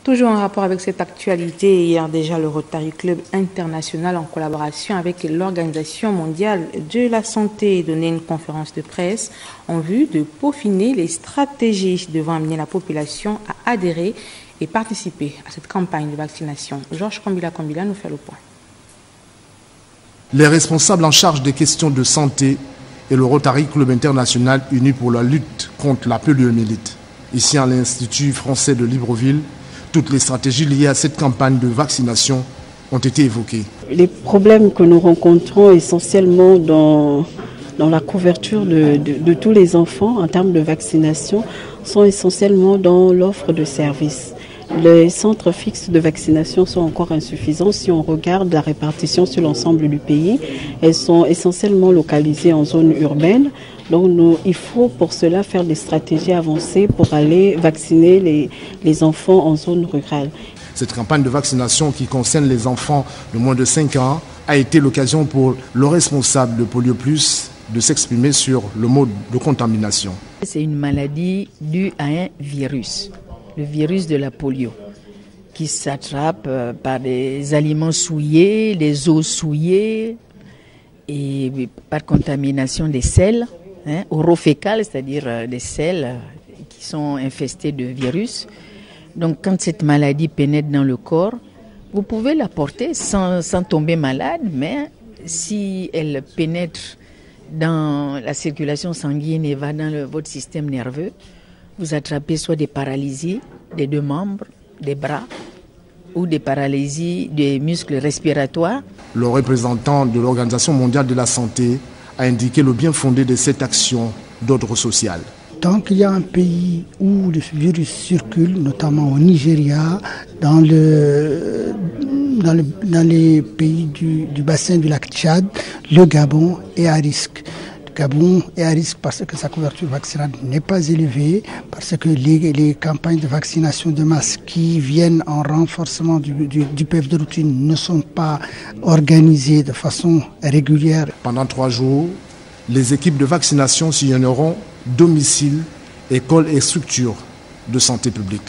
Toujours en rapport avec cette actualité, hier déjà le Rotary Club International en collaboration avec l'Organisation mondiale de la santé donnait une conférence de presse en vue de peaufiner les stratégies devant amener la population à adhérer et participer à cette campagne de vaccination. Georges Kombila nous fait le point. Les responsables en charge des questions de santé et le Rotary Club International uni pour la lutte contre la poliomyélite. Ici à l'Institut français de Libreville, toutes les stratégies liées à cette campagne de vaccination ont été évoquées. Les problèmes que nous rencontrons essentiellement dans la couverture de tous les enfants en termes de vaccination sont essentiellement dans l'offre de services. Les centres fixes de vaccination sont encore insuffisants. Si on regarde la répartition sur l'ensemble du pays, elles sont essentiellement localisées en zone urbaine. Donc il faut pour cela faire des stratégies avancées pour aller vacciner les enfants en zone rurale. Cette campagne de vaccination qui concerne les enfants de moins de 5 ans a été l'occasion pour le responsable de Polio Plus de s'exprimer sur le mode de contamination. C'est une maladie due à un virus, le virus de la polio, qui s'attrape par des aliments souillés, des eaux souillées et par contamination des selles. Orofécales, c'est-à-dire des selles qui sont infestées de virus. Donc quand cette maladie pénètre dans le corps, vous pouvez la porter sans tomber malade, mais si elle pénètre dans la circulation sanguine et va dans votre système nerveux, vous attrapez soit des paralysies des deux membres, des bras, ou des paralysies des muscles respiratoires. Le représentant de l'Organisation mondiale de la santé a indiqué le bien fondé de cette action d'ordre social. Tant qu'il y a un pays où le virus circule, notamment au Nigeria, dans les pays du bassin du lac Tchad, le Gabon est à risque. Le Gabon est à risque parce que sa couverture vaccinale n'est pas élevée, parce que les campagnes de vaccination de masse qui viennent en renforcement du PEV de routine ne sont pas organisées de façon régulière. Pendant 3 jours, les équipes de vaccination sillonneront domiciles, écoles et structures de santé publique.